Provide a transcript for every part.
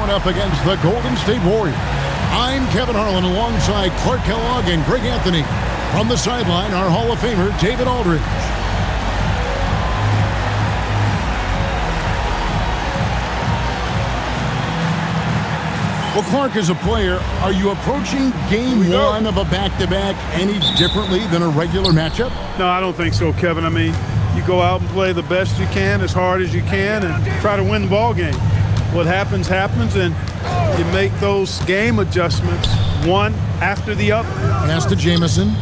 going up against the Golden State Warriors. I'm Kevin Harlan alongside Clark Kellogg and Greg Anthony. From the sideline, our Hall of Famer, David Aldridge. Well, Clark, as a player, are you approaching game one of a back-to-back any differently than a regular matchup? No, I don't think so, Kevin. I mean, you go out and play the best you can, as hard as you can, and try to win the ball game. What happens, happens, and you make those game adjustments one after the other. Pass to Jamison.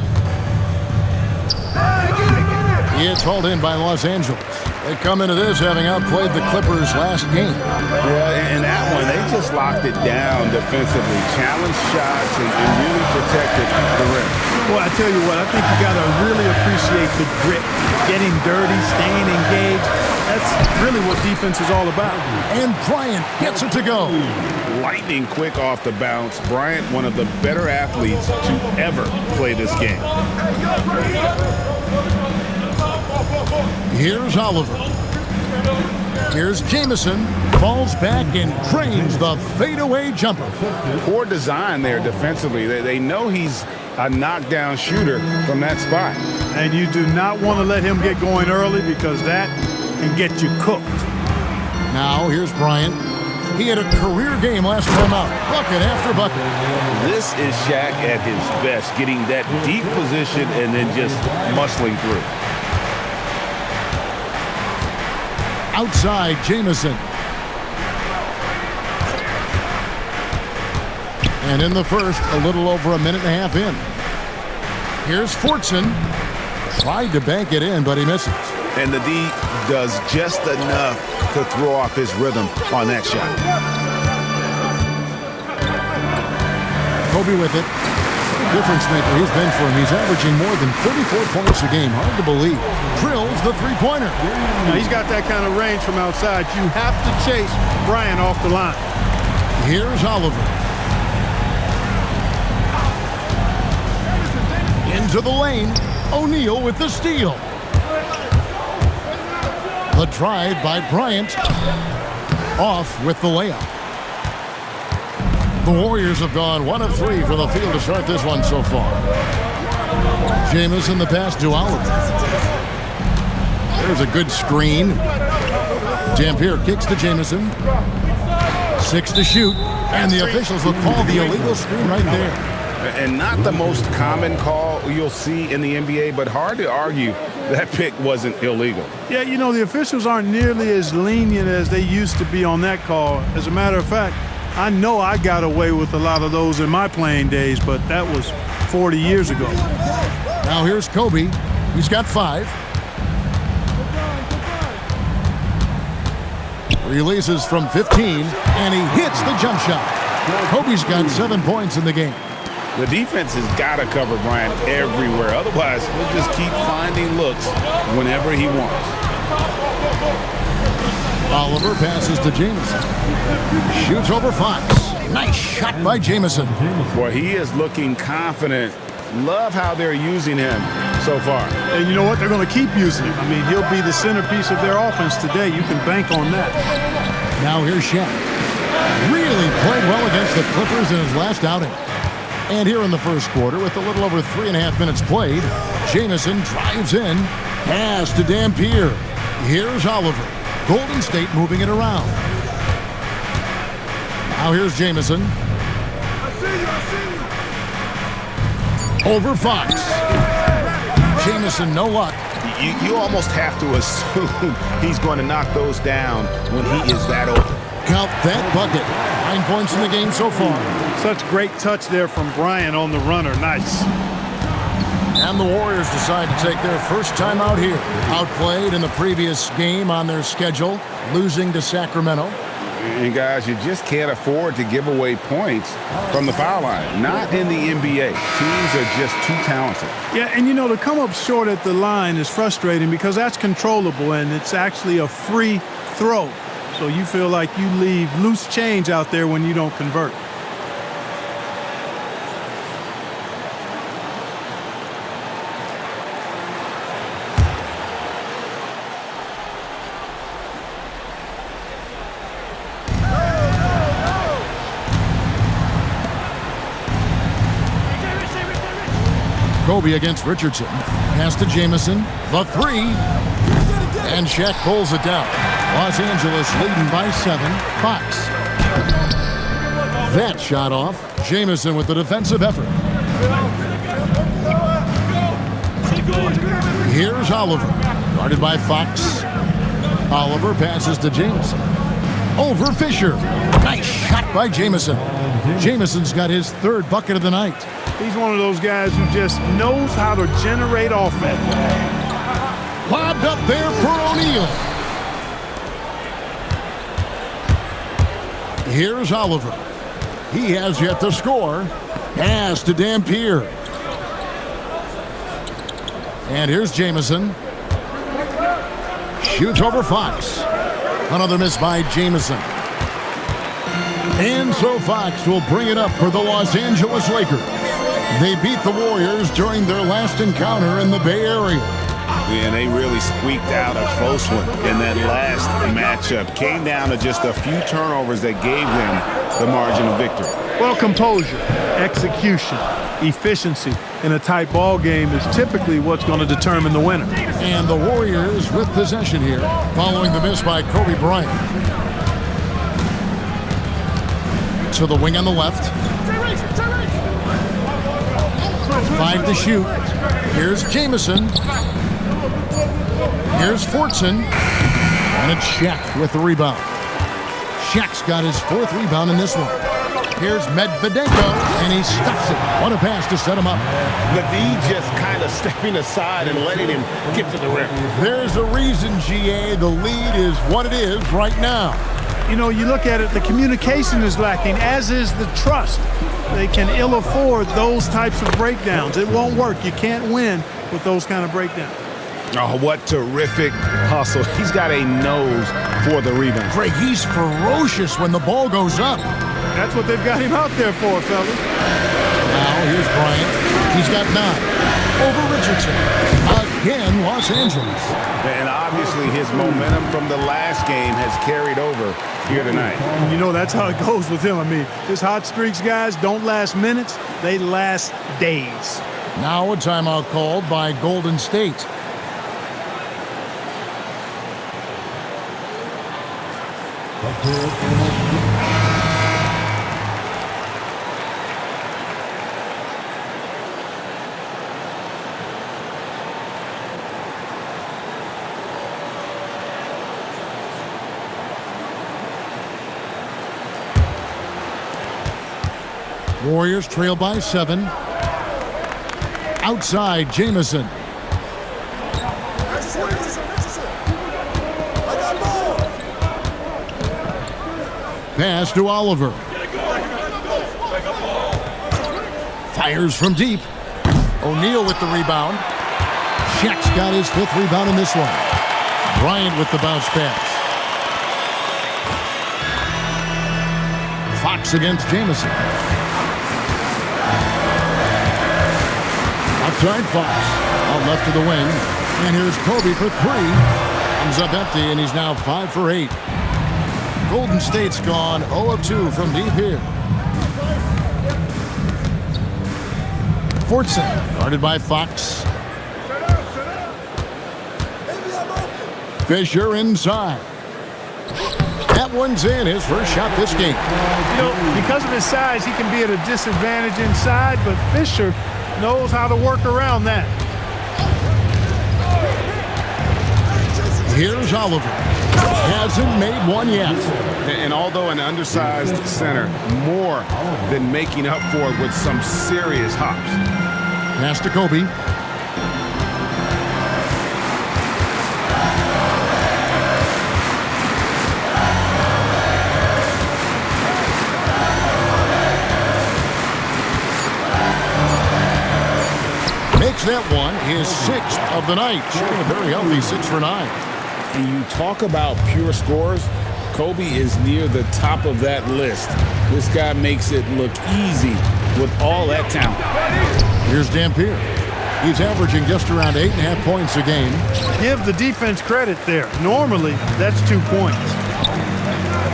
It's hauled in by Los Angeles. They come into this having outplayed the Clippers last game. Yeah, and that one, they just locked it down defensively, challenged shots, and really protected the rim. Well, I tell you what, I think you got to really appreciate the grit, getting dirty, staying engaged. That's really what defense is all about. And Bryant gets it to go. Lightning quick off the bounce. Bryant, one of the better athletes to ever play this game. Here's Oliver. Here's Jamison. Falls back and drains the fadeaway jumper. Poor design there defensively. They know he's a knockdown shooter from that spot. And you do not want to let him get going early because that can get you cooked. Now here's Bryant. He had a career game last time out. Bucket after bucket. This is Shaq at his best, getting that deep position and then just muscling through. Outside, Jamison. And in the first, a little over a minute and a half in. Here's Fortson. Tried to bank it in, but he misses. And the D does just enough to throw off his rhythm on that shot. Kobe with it. Difference maker he's been for him. He's averaging more than 34 points a game. Hard to believe. Drills the three-pointer. Now, he's got that kind of range from outside. You have to chase Bryant off the line. Here's Oliver. Into the lane. O'Neal with the steal. The drive by Bryant. Off with the layup. The Warriors have gone 1 of 3 for the field to start this one so far. Jamison the pass to Oliver. There's a good screen. Dampier kicks to Jamison. 6 to shoot. And the officials will call the illegal screen right there. And not the most common call you'll see in the NBA, but hard to argue that pick wasn't illegal. Yeah, you know, the officials aren't nearly as lenient as they used to be on that call. As a matter of fact, I know I got away with a lot of those in my playing days, but that was 40 years ago. Now here's Kobe. He's got 5. Releases from 15, and he hits the jump shot. Kobe's got 7 points in the game. The defense has got to cover Bryant everywhere. Otherwise, he'll just keep finding looks whenever he wants. Oliver passes to Jamison. Shoots over Fox. Nice shot by Jamison. Boy, he is looking confident. Love how they're using him so far. And you know what? They're going to keep using him. I mean, he'll be the centerpiece of their offense today. You can bank on that. Now here's Shaq. Really played well against the Clippers in his last outing. And here in the first quarter, with a little over 3.5 minutes played, Jamison drives in. Pass to Dampier. Here's Oliver. Golden State moving it around. Now here's Jamison. Over Fox. Jamison, no luck. You almost have to assume he's going to knock those down when he is that open. Count that bucket. 9 points in the game so far. Such great touch there from Bryant on the runner. Nice. And the Warriors decide to take their first time out here. Outplayed in the previous game on their schedule, losing to Sacramento. And guys, you just can't afford to give away points from the foul line. Not in the NBA. Teams are just too talented. Yeah, and you know, to come up short at the line is frustrating because that's controllable and it's actually a free throw. So you feel like you leave loose change out there when you don't convert. Kobe against Richardson. Pass to Jamison. The three. And Shaq pulls it down. Los Angeles leading by 7. Fox. That shot off. Jamison with the defensive effort. Here's Oliver. Guarded by Fox. Oliver passes to Jamison. Over Fisher. Nice shot by Jamison. Jamison's got his 3rd bucket of the night. He's one of those guys who just knows how to generate offense. Lobbed up there for O'Neal. Here's Oliver. He has yet to score. Pass to Dampier. And here's Jamison. Shoots over Fox. Another miss by Jamison. And so Fox will bring it up for the Los Angeles Lakers. They beat the Warriors during their last encounter in the Bay Area. And they really squeaked out a close one in that last matchup. Came down to just a few turnovers that gave them the margin of victory. Well, composure, execution, efficiency in a tight ball game is typically what's going to determine the winner. And the Warriors with possession here, following the miss by Kobe Bryant. To the wing on the left. 5 to shoot. Here's Jamison. Here's Fortson. And it's Shaq with the rebound. Shaq's got his 4th rebound in this one. Here's Medvedenko, and he stuffs it. What a pass to set him up. LeVee just kind of stepping aside and letting him get to the rim. There's a reason, GA, the lead is what it is right now. You know, you look at it, the communication is lacking, as is the trust. They can ill afford those types of breakdowns. It won't work. You can't win with those kind of breakdowns. Oh, what terrific hustle. He's got a nose for the rebound. Greg, he's ferocious when the ball goes up. That's what they've got him out there for, fellas. Now, here's Bryant. He's got 9. Over Richardson. Again, Los Angeles. And obviously his momentum from the last game has carried over here tonight. And you know, that's how it goes with him. I mean, his hot streaks, guys, don't last minutes. They last days. Now a timeout called by Golden State. Warriors trail by 7. Outside, Jamison. Pass to Oliver. Fires from deep. O'Neal with the rebound. Shaq's got his 5th rebound in this one. Bryant with the bounce pass. Fox against Jamison. Outside Fox. Out left to the wing. And here's Kobe for 3. Comes up empty, and he's now 5 for 8. Golden State's gone 0 of 2 from deep here. Fortson, guarded by Fox. Fisher inside. That one's in, his first shot this game. You know, because of his size, he can be at a disadvantage inside, but Fisher knows how to work around that. Here's Oliver. Hasn't made one yet. And although an undersized center, more than making up for it with some serious hops. Pass to Kobe. Makes that one his 6th of the night. Shooting a very healthy 6 for 9. And you talk about pure scores, Kobe is near the top of that list. This guy makes it look easy with all that talent. Here's Dampier. He's averaging just around 8.5 points a game. Give the defense credit there. Normally, that's 2 points.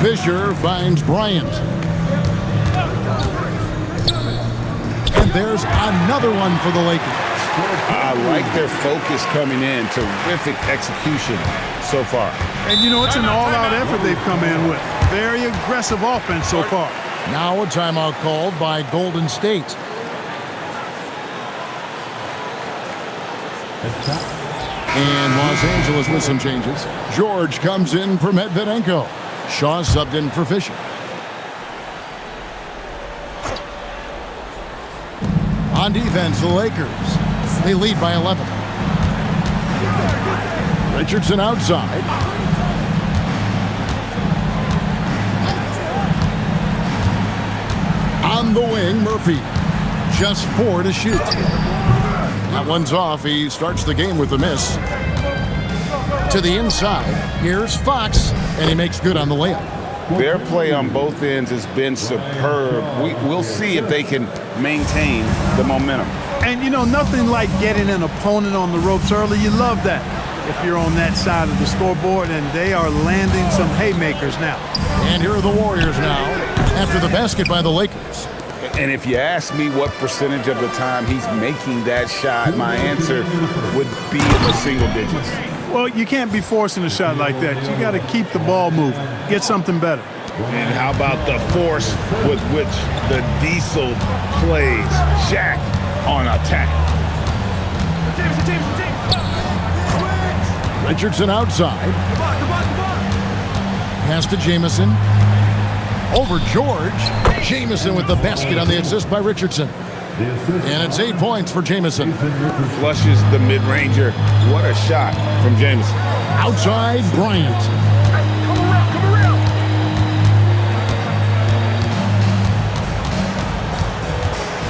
Fisher finds Bryant. And there's another one for the Lakers. I like their focus coming in. Terrific execution so far. And, you know, it's an all-out effort they've come in with. Very aggressive offense so far. Now a timeout called by Golden State. And Los Angeles with some changes. George comes in for Medvedenko. Shaw subbed in for Fisher. On defense, the Lakers. They lead by 11. Richardson outside. On the wing, Murphy. Just 4 to shoot. That one's off. He starts the game with a miss. To the inside. Here's Fox, and he makes good on the layup. Their play on both ends has been superb. We'll see if they can maintain the momentum. And, you know, nothing like getting an opponent on the ropes early. You love that if you're on that side of the scoreboard, and they are landing some haymakers now. And here are the Warriors now after the basket by the Lakers. And if you ask me what percentage of the time he's making that shot, my answer would be in the single digits. Well, you can't be forcing a shot like that. You got to keep the ball moving. Get something better. And how about the force with which the Diesel plays Shaq on attack? Richardson outside. Pass to Jamison. Over George. Jamison with the basket on the assist by Richardson. And it's 8 points for Jamison. Flushes the mid-ranger. What a shot from Jamison. Outside, Bryant.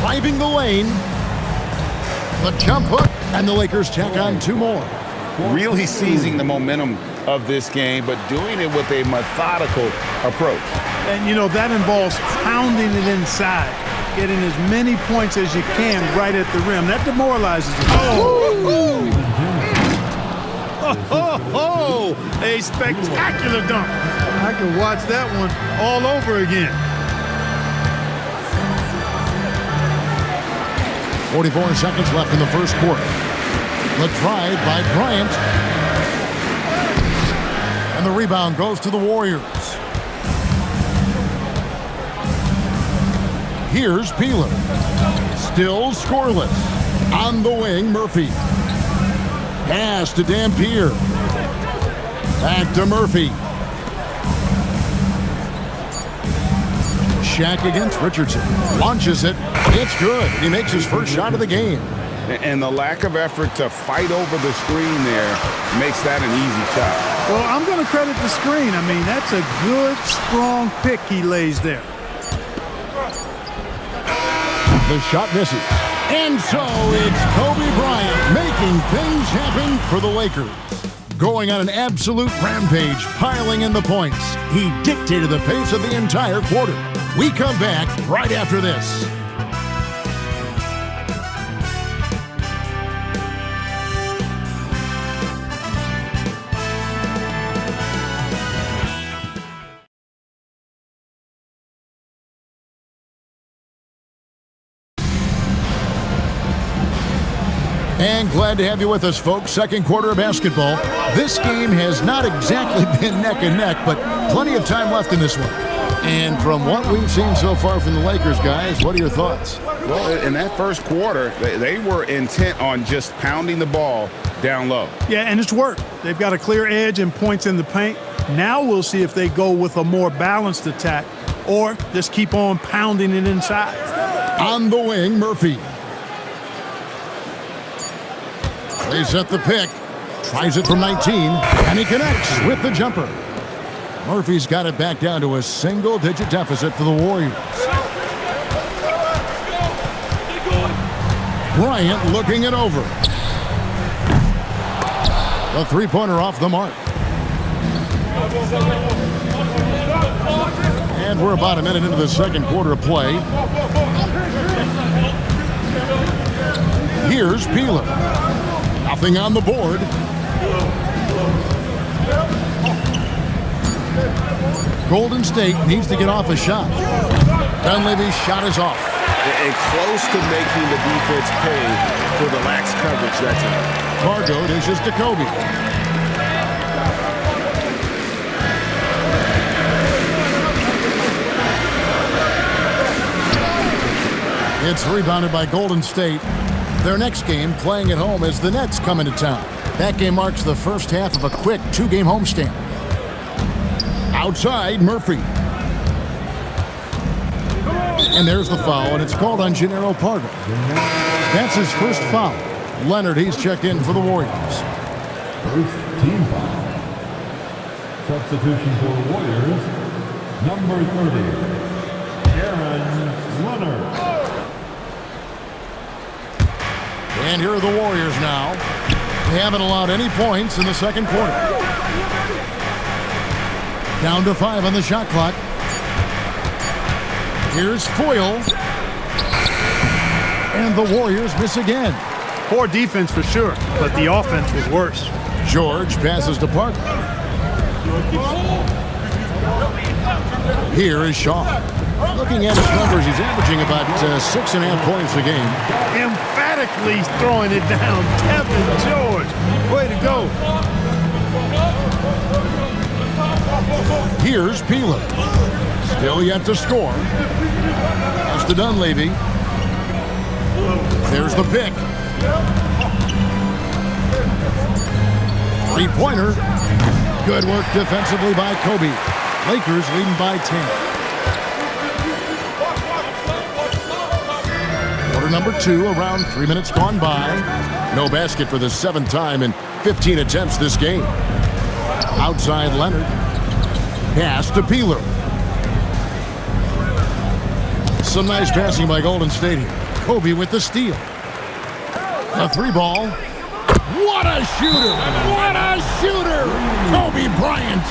Driving the lane. The jump hook, and the Lakers tack on 2 more. Really seizing the momentum of this game, but doing it with a methodical approach. And, you know, that involves pounding it inside, getting as many points as you can right at the rim. That demoralizes you. A spectacular dunk. I can watch that one all over again. 44 seconds left in the first quarter. The drive by Bryant. And the rebound goes to the Warriors. Here's Peeler. Still scoreless. On the wing, Murphy. Pass to Dampier. Back to Murphy. Shaq against Richardson. Launches it. It's good. He makes his first shot of the game. And the lack of effort to fight over the screen there makes that an easy shot. Well, I'm going to credit the screen. I mean, that's a good, strong pick he lays there. The shot misses. And so it's Kobe Bryant making things happen for the Lakers. Going on an absolute rampage, piling in the points. He dictated the pace of the entire quarter. We come back right after this. And glad to have you with us, folks. Second quarter of basketball. This game has not exactly been neck and neck, but plenty of time left in this one. And from what we've seen so far from the Lakers, guys, what are your thoughts? Well, in that first quarter, they were intent on just pounding the ball down low. Yeah, and it's worked. They've got a clear edge and points in the paint. Now we'll see if they go with a more balanced attack or just keep on pounding it inside. On the wing, Murphy. They set the pick. Tries it from 19, and he connects with the jumper. Murphy's got it back down to a single-digit deficit for the Warriors. Bryant looking it over. The three-pointer off the mark. And we're about a minute into the second quarter of play. Here's Peeler. Nothing on the board. Golden State needs to get off a shot. Dunleavy's shot is off. and close to making the defense pay for the lax coverage that time. Pargo dishes to Kobe. It's rebounded by Golden State. Their next game, playing at home, as the Nets come into town. That game marks the first half of a quick 2-game homestand. Outside, Murphy. And there's the foul, and it's called on Jannero Pargo. That's his first foul. Leonard, he's checked in for the Warriors. First team foul. Substitution for the Warriors, number 30, Aaron Leonard. And here are the Warriors now. They haven't allowed any points in the second quarter. Down to 5 on the shot clock. Here's Foyle. And the Warriors miss again. Poor defense for sure, but the offense was worse. George passes to Parker. Here is Shaw. Looking at his numbers, he's averaging about 6.5 points a game. Emphatically throwing it down. Tevin George. Way to go. Here's Peeler. Still yet to score. Pass to Dunleavy. There's the pick. Three-pointer. Good work defensively by Kobe. Lakers leading by 10. Quarter number 2, around 3 minutes gone by. No basket for the 7th time in 15 attempts this game. Outside Leonard. Pass to Peeler. Some nice passing by Golden State here. Kobe with the steal. A 3-ball. What a shooter! What a shooter! Kobe Bryant!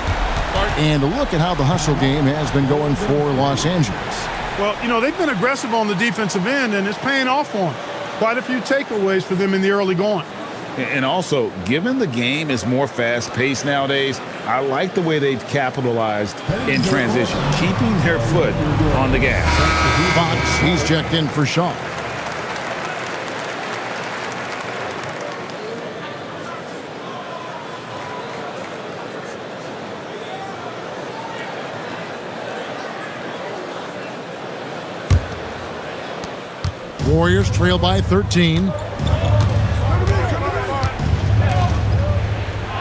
And look at how the hustle game has been going for Los Angeles. Well, you know, they've been aggressive on the defensive end, and it's paying off for them. Quite a few takeaways for them in the early going. And also, given the game is more fast-paced nowadays, I like the way they've capitalized in transition, keeping their foot on the gas. Fox, he's checked in for Shaw. Warriors trail by 13.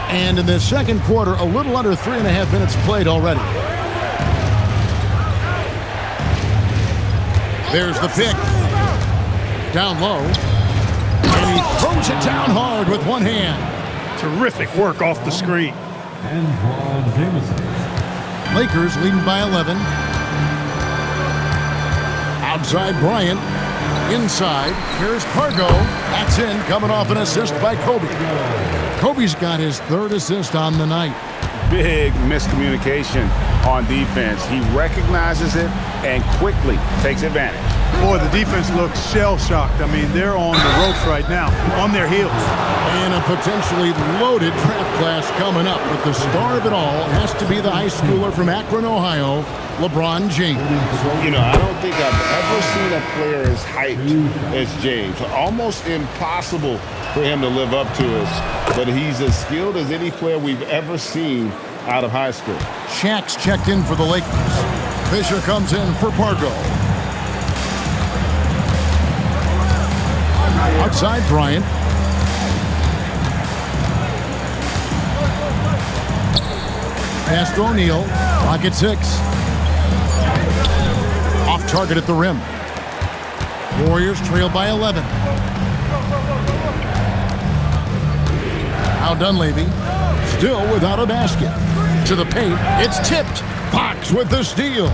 And in the second quarter, a little under 3.5 minutes played already. There's the pick. Down low. And he throws it down hard with one hand. Terrific work off the screen. Antoine Jamison. Lakers leading by 11. Outside Bryant. Inside, here's Pargo. That's in, coming off an assist by Kobe. Kobe's got his 3rd assist on the night. Big miscommunication on defense. He recognizes it and quickly takes advantage. Boy, the defense looks shell-shocked. I mean, they're on the ropes right now, on their heels. And a potentially loaded draft class coming up. But the star of it all has to be the high schooler from Akron, Ohio, LeBron James. You know, I don't think I've ever seen a player as hyped as James. Almost impossible for him to live up to it. But he's as skilled as any player we've ever seen out of high school. Shaq's checked in for the Lakers. Fisher comes in for Pargo. Outside Bryant. Pass to O'Neal. Rocket 6. Off target at the rim. Warriors trail by 11. Now Dunleavy. Still without a basket. To the paint. It's tipped. Fox with the steal.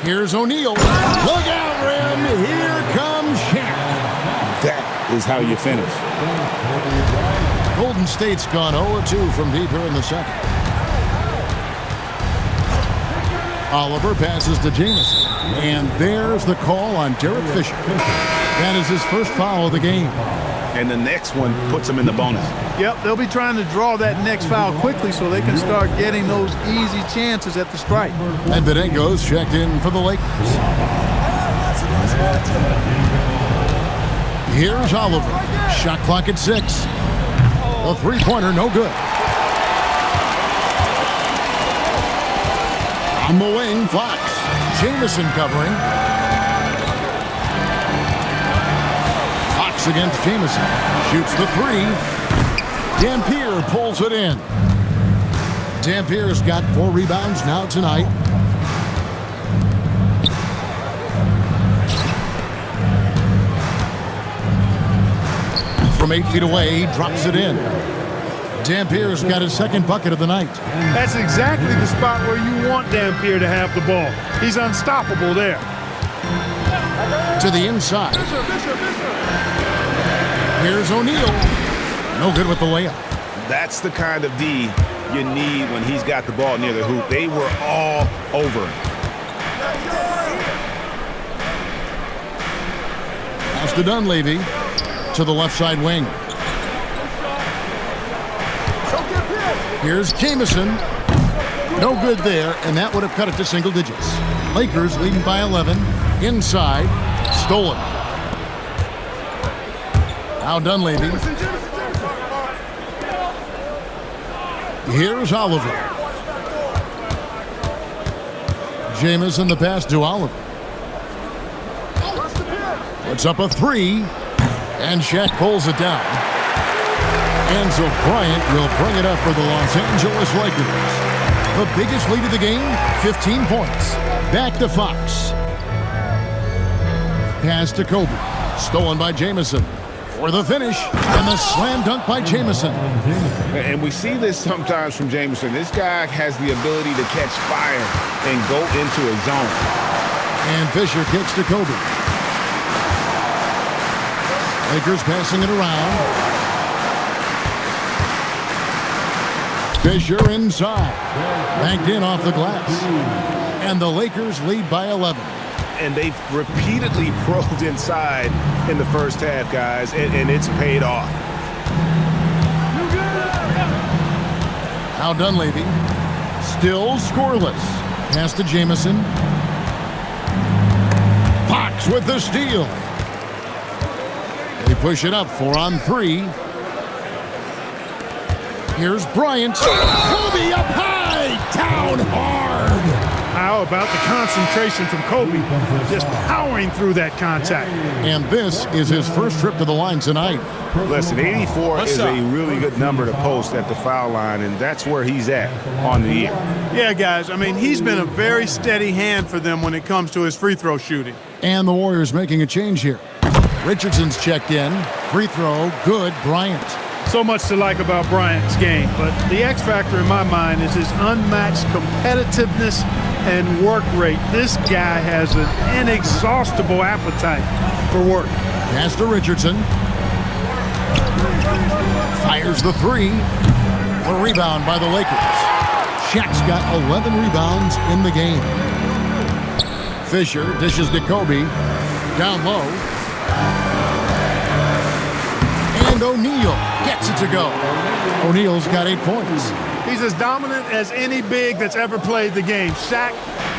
Here's O'Neal. Look out, rim. Here comes Shaq. That is how you finish. Golden State's gone 0-2 from deep here in the second. Oliver passes to Jamison. And there's the call on Derek Fisher. That is his first foul of the game. And the next one puts him in the bonus. Yep, they'll be trying to draw that next foul quickly so they can start getting those easy chances at the stripe. And Benengo's checked in for the Lakers. Here's Oliver. Shot clock at 6. A three-pointer, no good. On the wing, Fox. Jamison covering. Fox against Jamison. Shoots the three. Dampier pulls it in. Dampier's got 4 rebounds now tonight. From 8 feet away, he drops it in. Dampier's got his second bucket of the night. That's exactly the spot where you want Dampier to have the ball. He's unstoppable there. To the inside. Here's O'Neal. No good with the layup. That's the kind of D you need when he's got the ball near the hoop. They were all over him. Pass to Dunleavy. To the left side wing. Here's Jamison. No good there, and that would have cut it to single digits. Lakers leading by 11. Inside. Stolen. Now Dunleavy. Here's Oliver. Jamison the pass to Oliver. Puts up a three. And Shaq pulls it down. Enzo Bryant will bring it up for the Los Angeles Lakers. The biggest lead of the game, 15 points. Back to Fox. Pass to Kobe. Stolen by Jamison. For the finish. And the slam dunk by Jamison. And we see this sometimes from Jamison. This guy has the ability to catch fire and go into a zone. And Fisher kicks to Kobe. Lakers passing it around. Fisher inside. Banked in off the glass. And the Lakers lead by 11. And they've repeatedly probed inside in the first half, guys, and it's paid off. Now Dunleavy. Still scoreless. Pass to Jamison. Fox with the steal. They push it up 4 on 3. Here's Bryant. Kobe up high. Down hard. How about the concentration from Kobe? Just powering through that contact. And this is his first trip to the line tonight. Listen, 84 is a really good number to post at the foul line, and that's where he's at on the year. Yeah, guys, I mean, he's been a very steady hand for them when it comes to his free throw shooting. And the Warriors making a change here. Richardson's checked in. Free throw, good. Bryant. So much to like about Bryant's game, but the X factor in my mind is his unmatched competitiveness and work rate. This guy has an inexhaustible appetite for work. Pass to Richardson. Fires the three. A rebound by the Lakers. Shaq's got 11 rebounds in the game. Fisher dishes to Kobe. Down low. And O'Neal gets it to go. O'Neal's got 8 points. He's as dominant as any big that's ever played the game. Shaq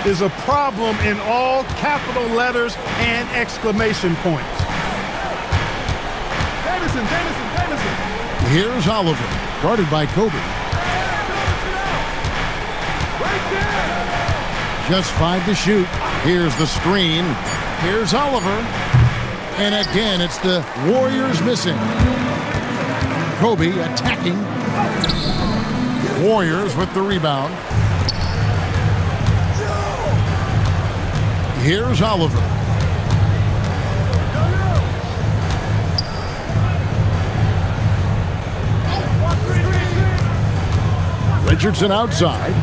is a problem in all capital letters and exclamation points. Davison. Here's Oliver, guarded by Kobe. Just 5 to shoot. Here's the screen. Here's Oliver. And again, it's the Warriors missing. Kobe attacking. Warriors with the rebound. Here's Oliver. Richardson outside.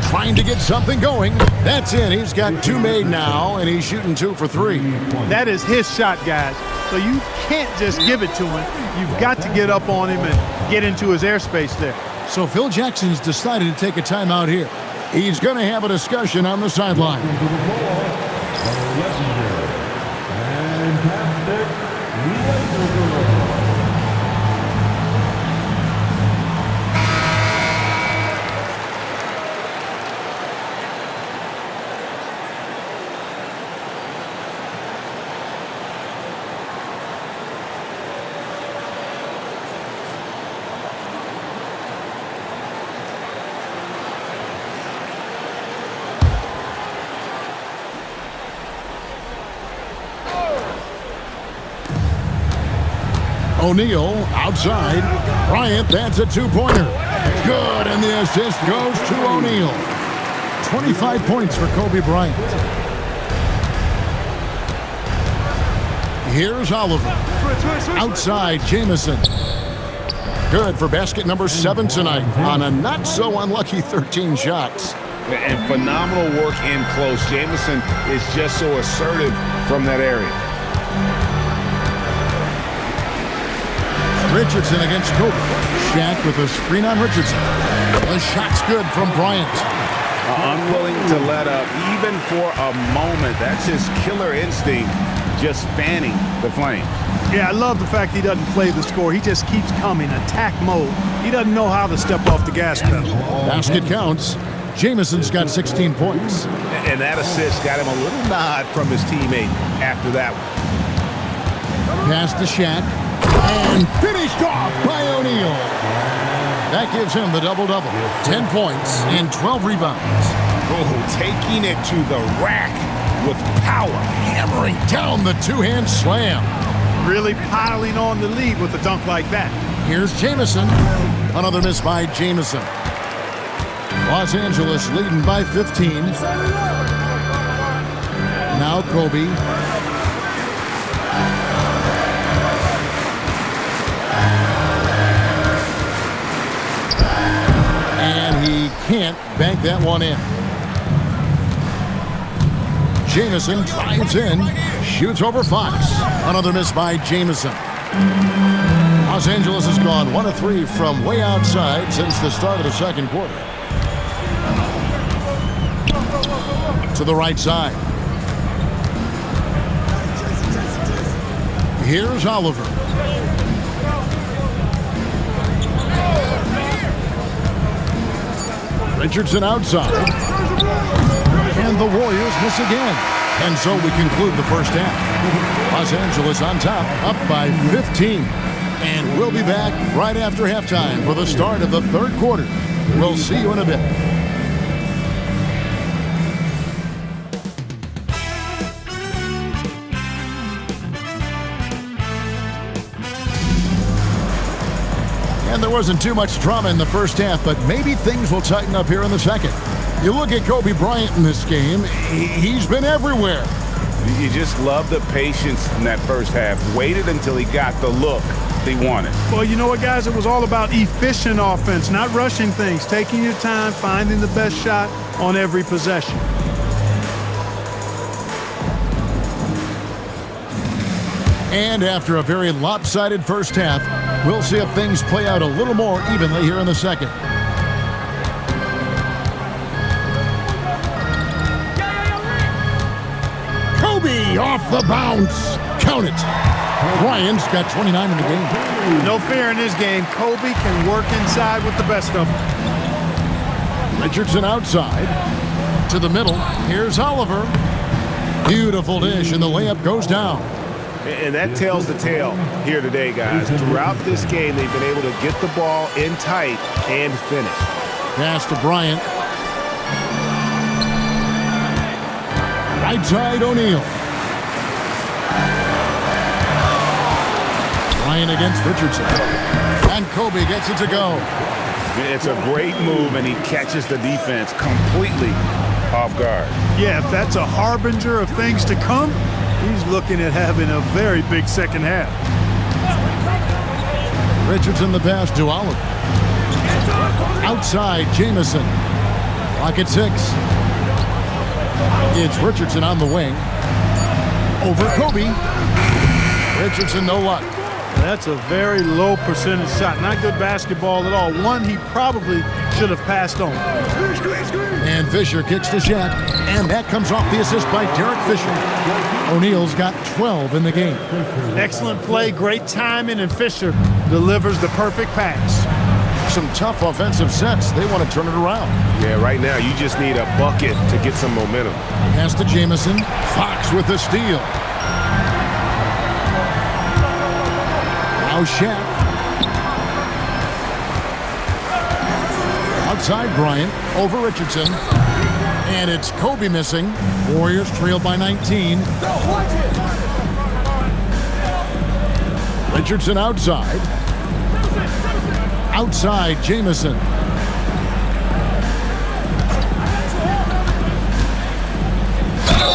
Trying to get something going. That's it. He's got 2 made now, and he's shooting 2 for 3. That is his shot, guys. So you can't just give it to him. You've got to get up on him and get into his airspace there. So Phil Jackson's decided to take a timeout here. He's going to have a discussion on the sideline. O'Neal outside. Bryant adds a two-pointer. Good, and the assist goes to O'Neal. 25 points for Kobe Bryant. Here's Oliver. Outside, Jamison. Good for basket number 7 tonight on a not-so-unlucky 13 shots. And phenomenal work in close. Jamison is just so assertive from that area. Richardson against Kobe. Shaq with a screen on Richardson. The shot's good from Bryant. Unwilling to let up even for a moment. That's his killer instinct, just fanning the flames. Yeah, I love the fact he doesn't play the score. He just keeps coming, attack mode. He doesn't know how to step off the gas pedal. Basket counts. Jamison's got 16 points. And that assist got him a little nod from his teammate after that one. Pass to Shaq. And finished off by O'Neal. That gives him the double-double. 10 points and 12 rebounds. Oh, taking it to the rack with power. Hammering down the two-hand slam. Really piling on the lead with a dunk like that. Here's Jamison. Another miss by Jamison. Los Angeles leading by 15. Now Kobe. And he can't bank that one in. Jamison drives in, shoots over Fox. Another miss by Jamison. Los Angeles has gone 1 of 3 from way outside since the start of the second quarter. To the right side. Here's Oliver. Richardson outside. And the Warriors miss again. And so we conclude the first half. Los Angeles on top, up by 15. And we'll be back right after halftime for the start of the third quarter. We'll see you in a bit. And there wasn't too much drama in the first half, but maybe things will tighten up here in the second. You look at Kobe Bryant in this game, he's been everywhere. You just love the patience in that first half. Waited until he got the look he wanted. Well, you know what, guys? It was all about efficient offense, not rushing things, taking your time, finding the best shot on every possession. And after a very lopsided first half, we'll see if things play out a little more evenly here in the second. Kobe off the bounce. Count it. Bryant's got 29 in the game. No fear in this game. Kobe can work inside with the best of them. Richardson outside. To the middle. Here's Oliver. Beautiful dish, and the layup goes down. And that tells the tale here today, guys. Throughout this game, they've been able to get the ball in tight and finish. Pass to Bryant. Right side, O'Neal. Bryant against Richardson. And Kobe gets it to go. It's a great move, and he catches the defense completely off guard. Yeah, if that's a harbinger of things to come, he's looking at having a very big second half. Richardson the pass to Oliver. Outside, Jamison. Clock at 6. It's Richardson on the wing. Over Kobe. Richardson, no luck. That's a very low percentage shot. Not good basketball at all. One he probably should have passed on. And Fisher kicks to Shaq. And that comes off the assist by Derek Fisher. O'Neal's got 12 in the game. Excellent play, great timing, and Fisher delivers the perfect pass. Some tough offensive sets. They want to turn it around. Yeah, right now you just need a bucket to get some momentum. Pass to Jamison. Fox with the steal. Now Shaq. Outside Bryant. Over Richardson. And it's Kobe missing. Warriors trailed by 19. Richardson outside. Outside, Jamison.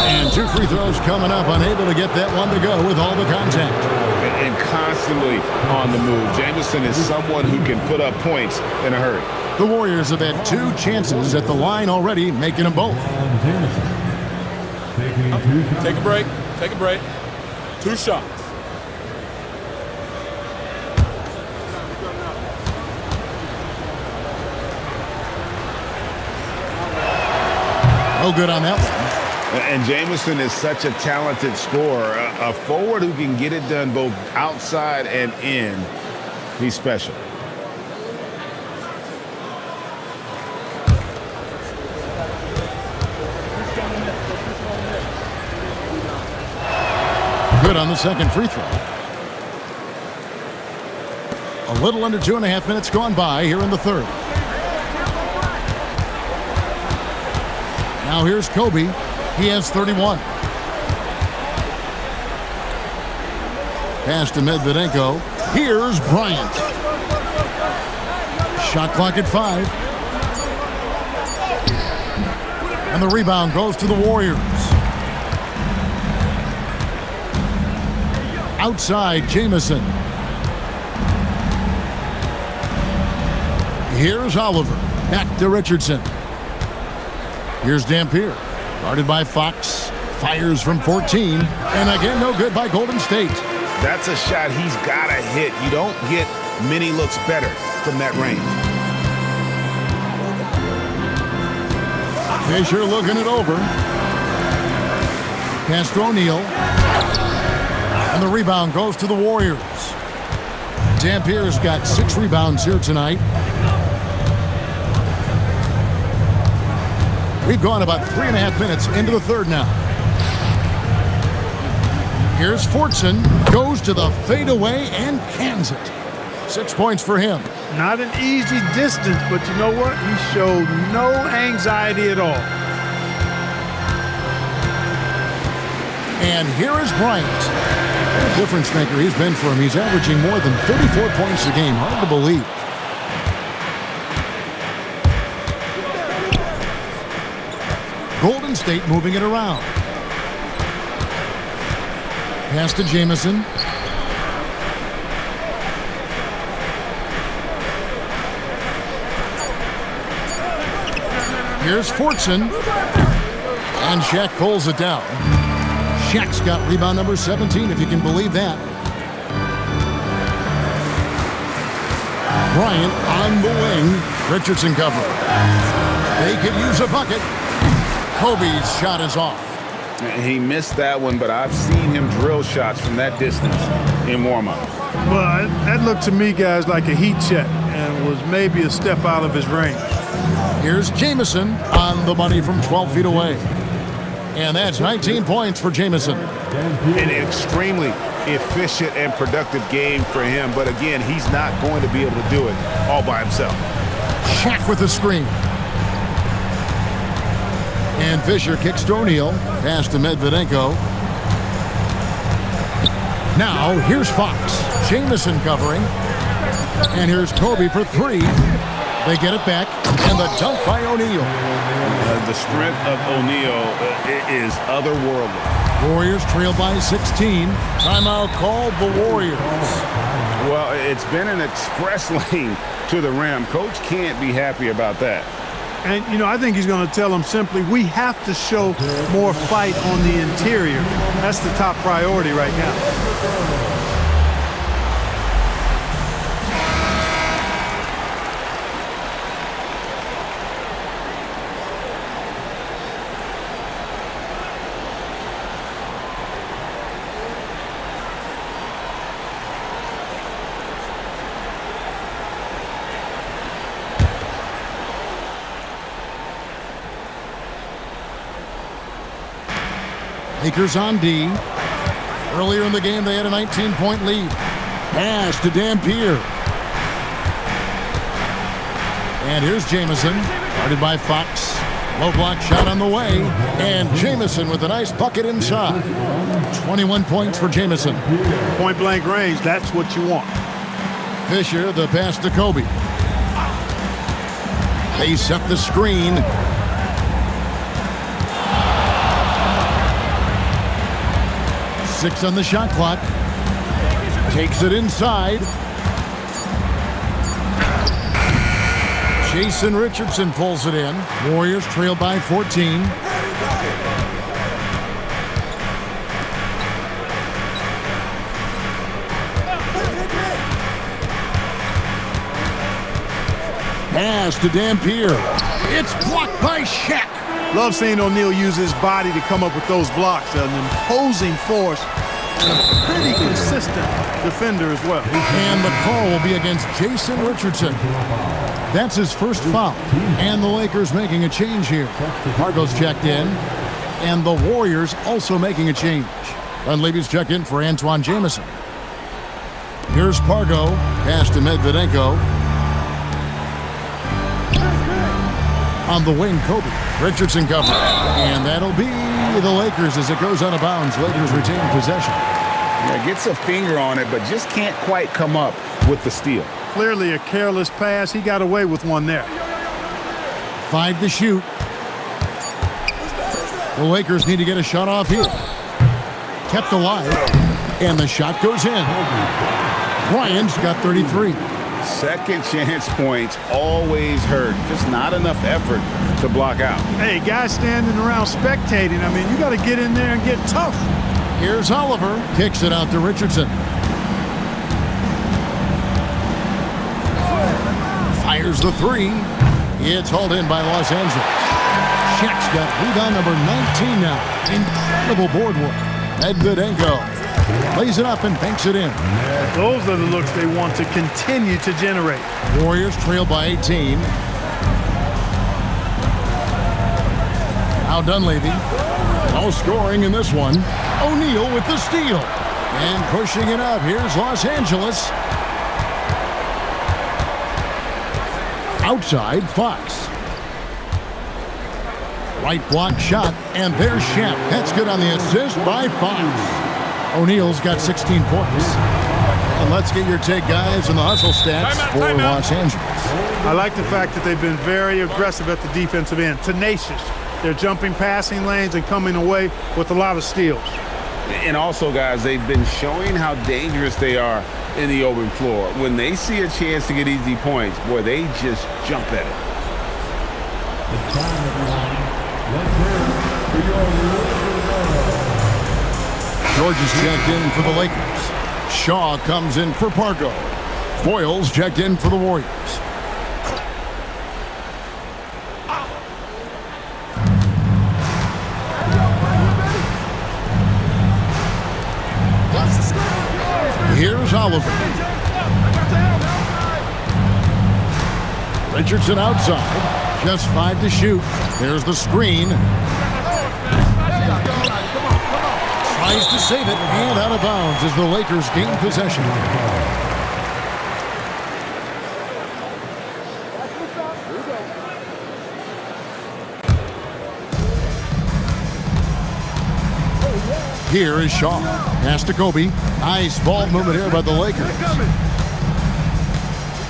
And 2 free throws coming up. Unable to get that one to go with all the contact. And constantly on the move. Jamison is someone who can put up points in a hurry. The Warriors have had 2 chances at the line already, making them both. Take a break. Take a break. 2 shots. No good on that one. And Jamison is such a talented scorer, a forward who can get it done both outside and in. He's special. Good on the second free throw. A little under 2.5 minutes gone by here in the third. Now here's Kobe. He has 31. Pass to Medvedenko. Here's Bryant. Shot clock at 5. And the rebound goes to the Warriors. Outside, Jamison. Here's Oliver. Back to Richardson. Here's Dampier. Guarded by Fox. Fires from 14. And again, no good by Golden State. That's a shot he's got to hit. You don't get many looks better from that range. Fisher looking it over. Pass to O'Neal. And the rebound goes to the Warriors. Dampier's got 6 rebounds here tonight. We've gone about 3.5 minutes into the third now. Here's Fortson. Goes to the fadeaway and cans it. 6 points for him. Not an easy distance, but you know what? He showed no anxiety at all. And here is Bryant. What a difference maker he's been for him. He's averaging more than 34 points a game. Hard to believe. Golden State moving it around. Pass to Jamison. Here's Fortson. And Shaq pulls it down. Shaq's got rebound number 17, if you can believe that. Bryant on the wing. Richardson cover. They could use a bucket. Kobe's shot is off. He missed that one, but I've seen him drill shots from that distance in warm-up. Well, that looked to me, guys, like a heat check and was maybe a step out of his range. Here's Jamison on the money from 12 feet away. And that's 19 points for Jamison. An extremely efficient and productive game for him, but again, he's not going to be able to do it all by himself. Shaq with the screen. And Fisher kicks to O'Neal. Pass to Medvedenko. Now, here's Fox. Jamison covering. And here's Kobe for 3. They get it back. And the dunk by O'Neal. The strength of O'Neal is otherworldly. Warriors trail by 16. Timeout called the Warriors. Well, it's been an express lane to the rim. Coach can't be happy about that. And, you know, I think he's going to tell them simply, we have to show more fight on the interior. That's the top priority right now. Lakers on D. Earlier in the game, they had a 19-point lead. Pass to Dampier. And here's Jamison, guarded by Fox. Low block shot on the way. And Jamison with a nice bucket inside. 21 points for Jamison. Point blank range, that's what you want. Fisher, the pass to Kobe. They set the screen. Six on the shot clock. Takes it inside. Jason Richardson pulls it in. Warriors trail by 14. Pass to Dampier. It's blocked by Shaq. Love seeing O'Neal use his body to come up with those blocks. An imposing force and a pretty consistent defender as well. And the call will be against Jason Richardson. That's his first foul. And the Lakers making a change here. Pargo's checked in. And the Warriors also making a change. Dunleavy's checked in for Antoine Jamison. Here's Pargo. Pass to Medvedenko. On the wing, Kobe. Richardson covered. And that'll be the Lakers as it goes out of bounds. Lakers retain possession. Yeah, gets a finger on it, but just can't quite come up with the steal. Clearly a careless pass. He got away with one there. 5 to shoot. The Lakers need to get a shot off here. Kept alive. And the shot goes in. Bryant's got 33. Second chance points always hurt. Just not enough effort to block out. Hey, guys standing around spectating. I mean, you got to get in there and get tough. Here's Oliver. Kicks it out to Richardson. Fires the three. It's hauled in by Los Angeles. Shaq's got rebound number 19 now. Incredible board work. Medvedenko lays it up and banks it in. Those are the looks they want to continue to generate. Warriors trail by 18. Now Dunleavy. No scoring in this one. O'Neal with the steal. And pushing it up. Here's Los Angeles. Outside, Fox. Right block shot. And there's Shaq. That's good on the assist by Fox. O'Neal's got 16 points. And let's get your take, guys, on the hustle stats for Los Angeles. I like the fact that they've been very aggressive at the defensive end. Tenacious. They're jumping passing lanes and coming away with a lot of steals. And also, guys, they've been showing how dangerous they are in the open floor. When they see a chance to get easy points, boy, they just jump at it. It's time, everyone. Let's hear it for your George is checked in for the Lakers. Shaw comes in for Pargo. Foyles checked in for the Warriors. Here's Oliver. Richardson outside. Just 5 to shoot. There's the screen. Tries to save it and out of bounds as the Lakers gain possession. Here is Shaw. Pass to Kobe. Nice ball movement here by the Lakers.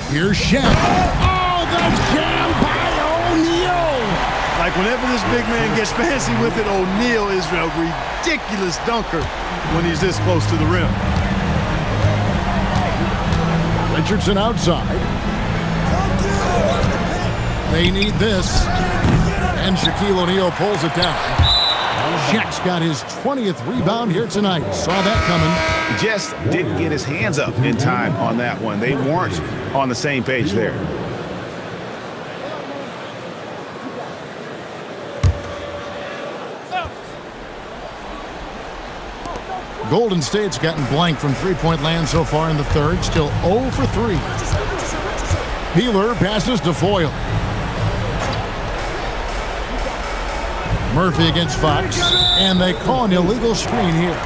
Here's Shaq. Oh, the jam by O'Neal. Like whenever this big man gets fancy with it, O'Neal is a ridiculous dunker when he's this close to the rim. Richardson outside. They need this. And Shaquille O'Neal pulls it down. Shaq's got his 20th rebound here tonight. Saw that coming. Just didn't get his hands up in time on that one. They weren't on the same page there. Golden State's gotten blank from three-point land so far in the third. Still 0 for 3. Peeler passes to Foyle. Murphy against Fox. And they call an illegal screen here.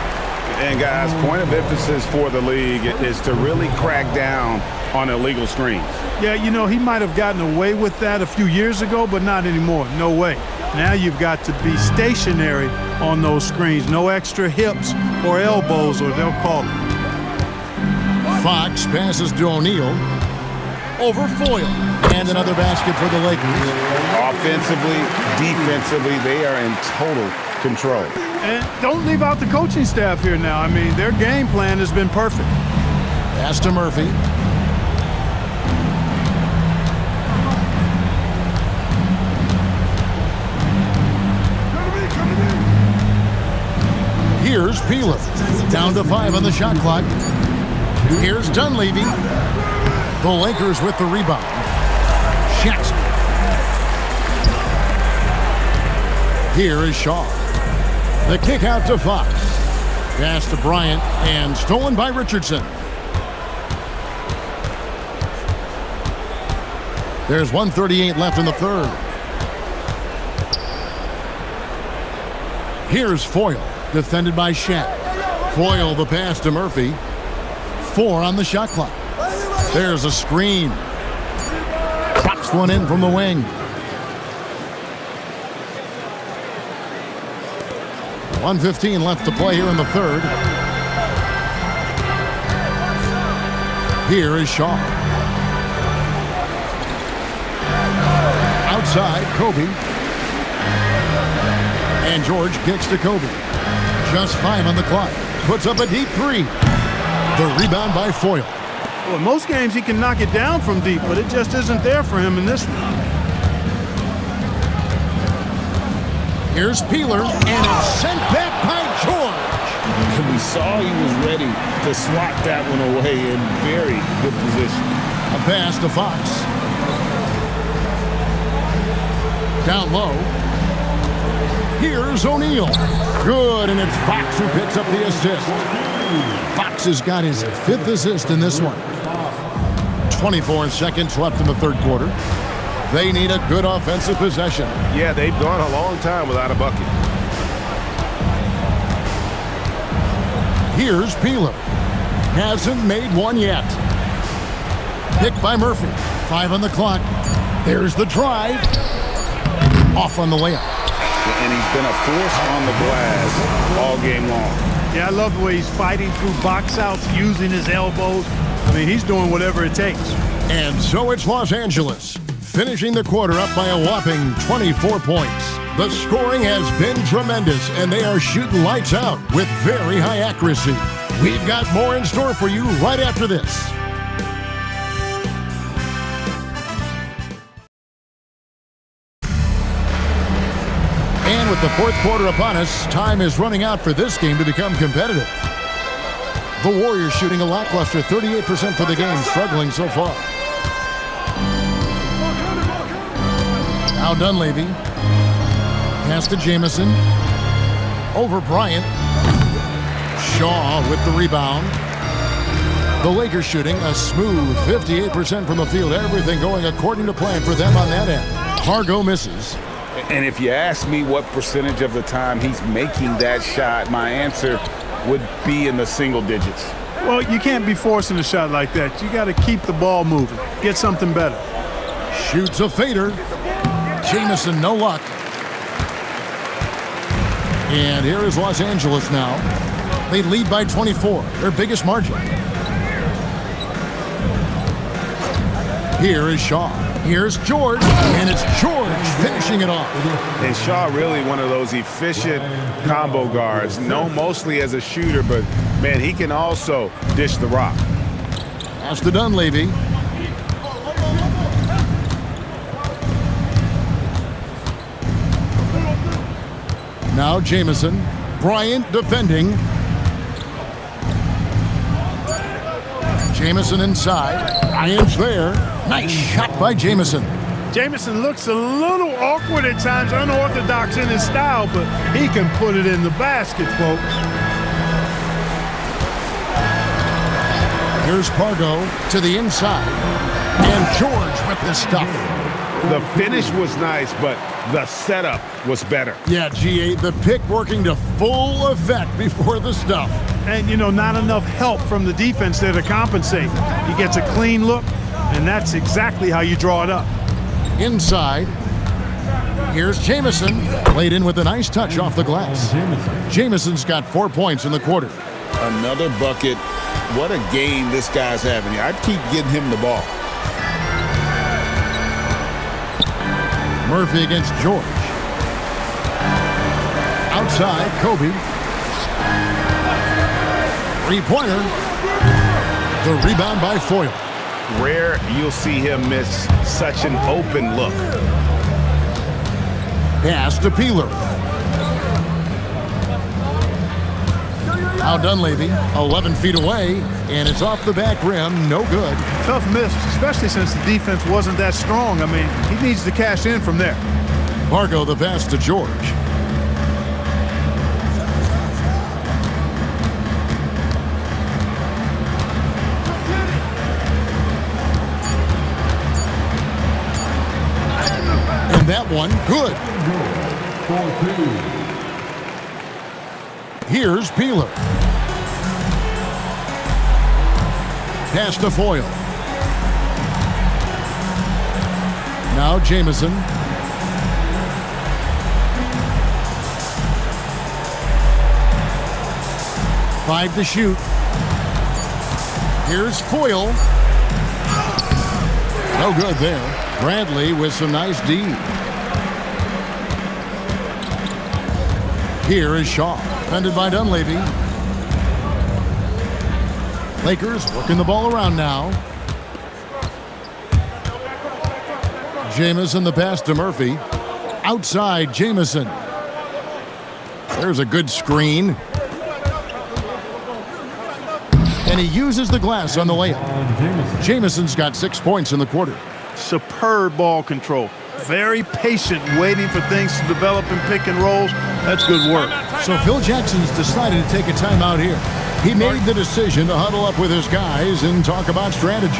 And, guys, point of emphasis for the league is to really crack down on illegal screens. Yeah, you know, he might have gotten away with that a few years ago, but not anymore. No way. Now you've got to be stationary on those screens. No extra hips or elbows, or they'll call it. Fox passes to O'Neal. Over Foyle. And another basket for the Lakers. Offensively, defensively, they are in total control. And don't leave out the coaching staff here now. I mean, their game plan has been perfect. Pass to Murphy. Here's Peeler. Down to 5 on the shot clock. Here's Dunleavy. The Lakers with the rebound. Jackson. Here is Shaw. The kick out to Fox. Pass to Bryant and stolen by Richardson. There's 1:38 left in the third. Here's Foyle, defended by Shat. Foyle the pass to Murphy. 4 on the shot clock. There's a screen. Pops one in from the wing. 1:15 left to play here in the third. Here is Shaw. Outside, Kobe. And George kicks to Kobe. Just 5 on the clock. Puts up a deep 3. The rebound by Foyle. Well, in most games he can knock it down from deep, but it just isn't there for him in this one. Here's Peeler, and it's sent back by George. We saw he was ready to swat that one away in very good position. A pass to Fox. Down low. Here's O'Neal. Good, and it's Fox who picks up the assist. Fox has got his 5th assist in this one. 24 seconds left in the third quarter. They need a good offensive possession. Yeah, they've gone a long time without a bucket. Here's Peeler. Hasn't made one yet. Picked by Murphy. 5 on the clock. There's the drive. Off on the layup. And he's been a force on the glass all game long. Yeah, I love the way he's fighting through box outs, using his elbows. I mean, he's doing whatever it takes. And so it's Los Angeles, finishing the quarter up by a whopping 24 points. The scoring has been tremendous, and they are shooting lights out with very high accuracy. We've got more in store for you right after this. And with the fourth quarter upon us, time is running out for this game to become competitive. The Warriors shooting a lackluster 38% for the game, struggling so far. Now Dunleavy. Pass to Jamison. Over Bryant. Shaw with the rebound. The Lakers shooting a smooth 58% from the field. Everything going according to plan for them on that end. Hargo misses. And if you ask me what percentage of the time he's making that shot, my answer would be in the single digits. Well, you can't be forcing a shot like that. You got to keep the ball moving. Get something better. Shoots a fader. Jamison, no luck. And here is Los Angeles now. They lead by 24, their biggest margin. Here is Shaw. Here's George, and it's George finishing it off. And Shaw really one of those efficient combo guards, known mostly as a shooter, but, man, he can also dish the rock. Pass to Dunleavy. Now Jamison. Bryant defending. Jamison inside. Bryant's there. Nice shot by Jamison. Jamison looks a little awkward at times, unorthodox in his style, but he can put it in the basket, folks. Here's Pargo to the inside. And George with the stuff. The finish was nice, but the setup was better. Yeah, G8, the pick working to full effect before the stuff. And, you know, not enough help from the defense there to compensate. He gets a clean look, and that's exactly how you draw it up. Inside. Here's Jamison. Played in with a nice touch off the glass. Jamison's got 4 points in the quarter. Another bucket. What a game this guy's having here. I'd keep getting him the ball. Murphy against George. Outside, Kobe. Three-pointer. The rebound by Foyle. Rare you'll see him miss such an open look. Pass to Peeler. Now Dunleavy, 11 feet away, and it's off the back rim, no good. Tough miss, especially since the defense wasn't that strong. I mean, he needs to cash in from there. Vargo the pass to George. And that one, good. 4-2. Here's Peeler. Pass to Foyle. Now Jamison. Five to shoot. Here's Foyle. No good there. Bradley with some nice D. Here is Shaw. Defended by Dunleavy. Lakers working the ball around now. Jamison the pass to Murphy. Outside, Jamison. There's a good screen. And he uses the glass on the layup. Jamison's got 6 points in the quarter. Superb ball control. Very patient, waiting for things to develop in pick and rolls. That's good work. So Phil Jackson's decided to take a timeout here. He made the decision to huddle up with his guys and talk about strategy.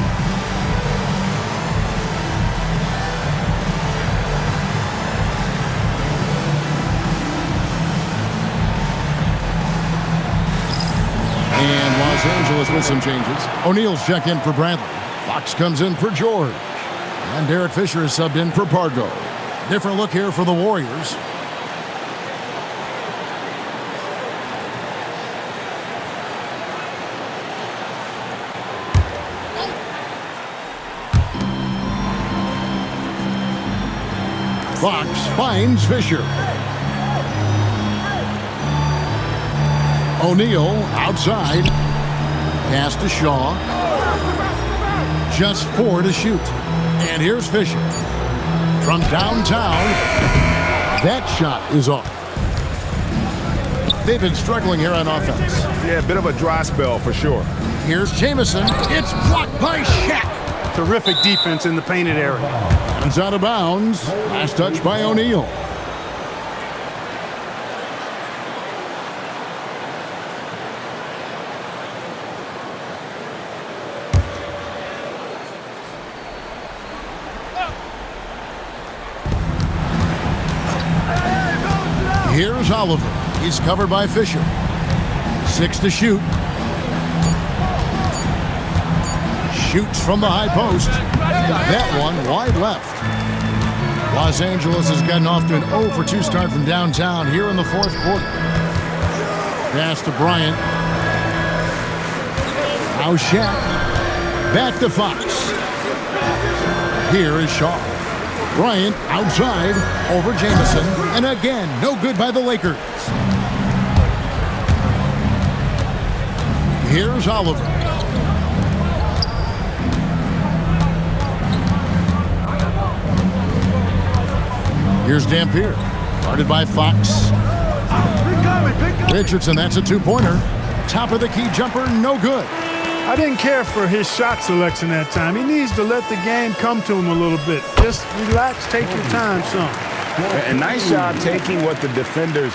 And Los Angeles with some changes. O'Neal's check in for Bradley. Fox comes in for George. And Derek Fisher is subbed in for Pargo. Different look here for the Warriors. Fox finds Fisher. O'Neal outside. Pass to Shaw. Just 4 to shoot. And here's Fisher. From downtown, that shot is off. They've been struggling here on offense. Yeah, a bit of a dry spell for sure. Here's Jamison. It's blocked by Shaq. Terrific defense in the painted area. Comes out of bounds. Last touch by O'Neal. Here's Oliver. He's covered by Fisher. 6 to shoot. Shoots from the high post. That one wide left. Los Angeles has gotten off to an 0 for 2 start from downtown here in the fourth quarter. Pass to Bryant. Now Shaq. Back to Fox. Here is Shaw. Bryant outside over Jamison. And again, no good by the Lakers. Here's Oliver. Here's Dampier. Guarded by Fox. Richardson, that's a 2-pointer. Top of the key jumper, no good. I didn't care for his shot selection that time. He needs to let the game come to him a little bit. Just relax, take your time, son. A nice job taking what the defenders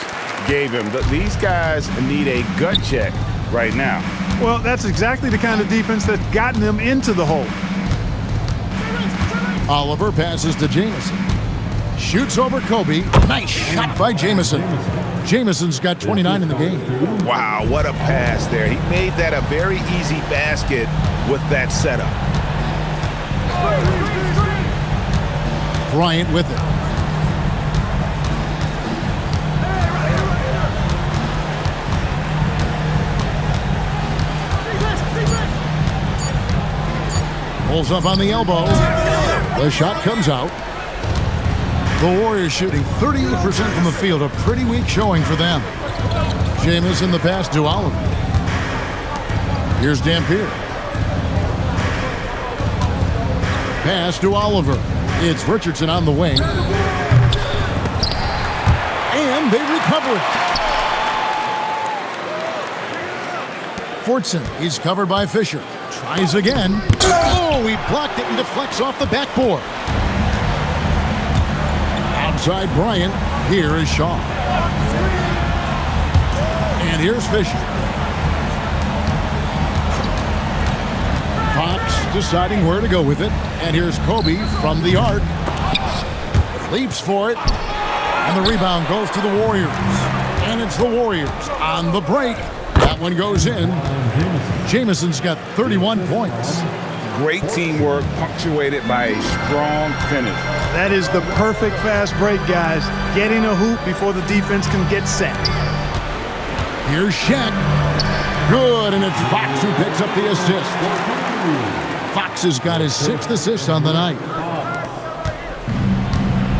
gave him. These guys need a gut check right now. Well, that's exactly the kind of defense that's gotten them into the hole. Oliver passes to Jamison. Shoots over Kobe. Nice shot by Jamison. Jamison's got 29 in the game. Wow, what a pass there. He made that a very easy basket with that setup. Bryant with it. Pulls up on the elbow. The shot comes out. The Warriors shooting 38% from the field. A pretty weak showing for them. Jamison the pass to Oliver. Here's Dampier. Pass to Oliver. It's Richardson on the wing. And they recover it. Fortson is covered by Fisher. Tries again. Oh, he blocked it and deflects off the backboard. Outside Bryant. Here is Shaw. And here's Fisher. Fox deciding where to go with it. And here's Kobe from the arc. Leaps for it. And the rebound goes to the Warriors. And it's the Warriors on the break. That one goes in. Jamison's got 31 points. Great teamwork punctuated by a strong finish. That is the perfect fast break, guys. Getting a hoop before the defense can get set. Here's Shaq. Good, and it's Fox who picks up the assist. Fox has got his 6th assist on the night.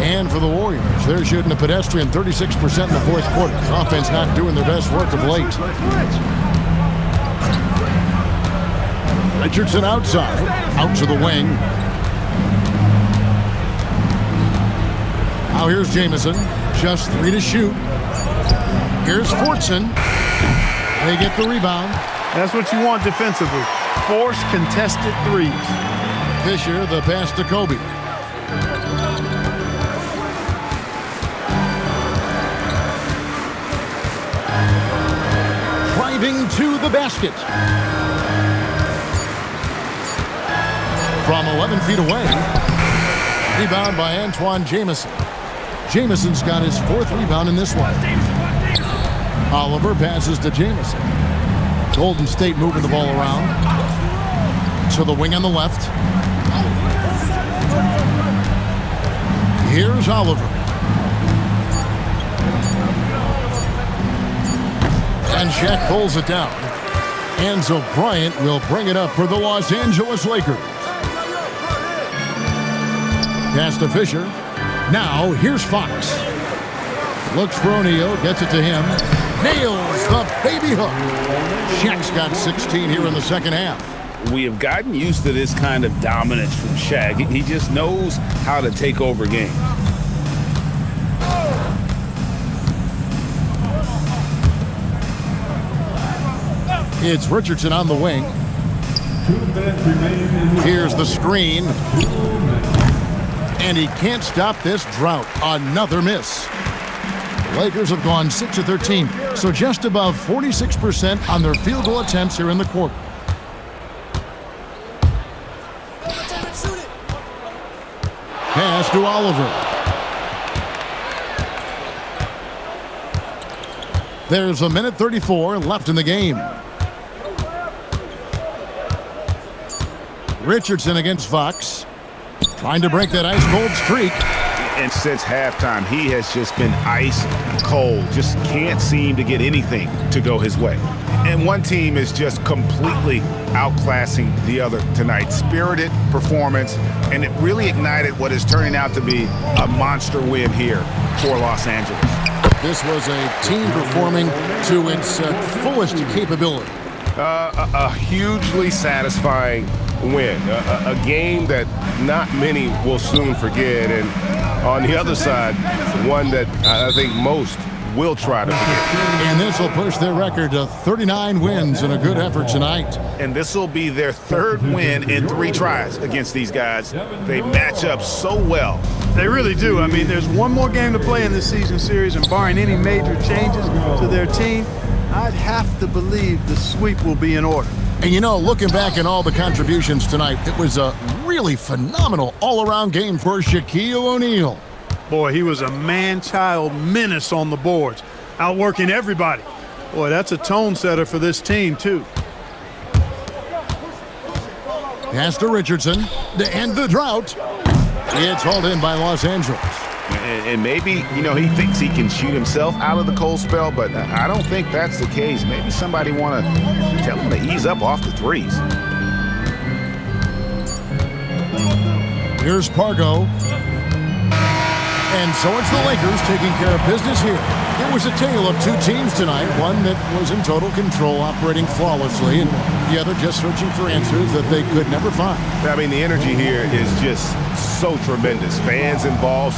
And for the Warriors, they're shooting a pedestrian 36% in the fourth quarter. The offense not doing their best work of late. Richardson outside, out to the wing. Now here's Jamison, just 3 to shoot. Here's Fortson. They get the rebound. That's what you want defensively. Force contested threes. Fisher, the pass to Kobe. Driving to the basket. From 11 feet away. Rebound by Antoine Jamison. Jamison's got his 4th rebound in this one. Oliver passes to Jamison. Golden State moving the ball around. To the wing on the left. Here's Oliver. And Shaq pulls it down. Enzo Bryant will bring it up for the Los Angeles Lakers. Pass to Fisher. Now, here's Fox. Looks for O'Neal, gets it to him. Nails the baby hook. Shaq's got 16 here in the second half. We have gotten used to this kind of dominance from Shaq. He just knows how to take over games. It's Richardson on the wing. Here's the screen. And he can't stop this drought. Another miss. The Lakers have gone 6 of 13, so just above 46% on their field goal attempts here in the quarter. Pass to Oliver. There's a minute 34 left in the game. Richardson against Fox. Trying to break that ice-cold streak. And since halftime, he has just been ice cold. Just can't seem to get anything to go his way. And one team is just completely outclassing the other tonight. Spirited performance, and it really ignited what is turning out to be a monster win here for Los Angeles. This was a team performing to its fullest capability. A hugely satisfying win. A game that not many will soon forget. And on the other side, one that I think most will try to forget. And this will push their record to 39 wins in a good effort tonight. And this will be their 3rd win in 3 tries against these guys. They match up so well. They really do. I mean, there's one more game to play in this season series, and barring any major changes to their team, I'd have to believe the sweep will be in order. And you know, looking back at all the contributions tonight, it was a really phenomenal all-around game for Shaquille O'Neal. Boy, he was a man-child menace on the boards, outworking everybody. Boy, that's a tone setter for this team, too. Pass to Richardson to end the drought. It's hauled in by Los Angeles. And maybe, you know, he thinks he can shoot himself out of the cold spell, but I don't think that's the case. Maybe somebody want to tell him to ease up off the threes. Here's Pargo. And so it's the Lakers taking care of business here. It was a tale of two teams tonight, one that was in total control, operating flawlessly, and the other just searching for answers that they could never find. I mean, the energy here is just so tremendous. Fans involved.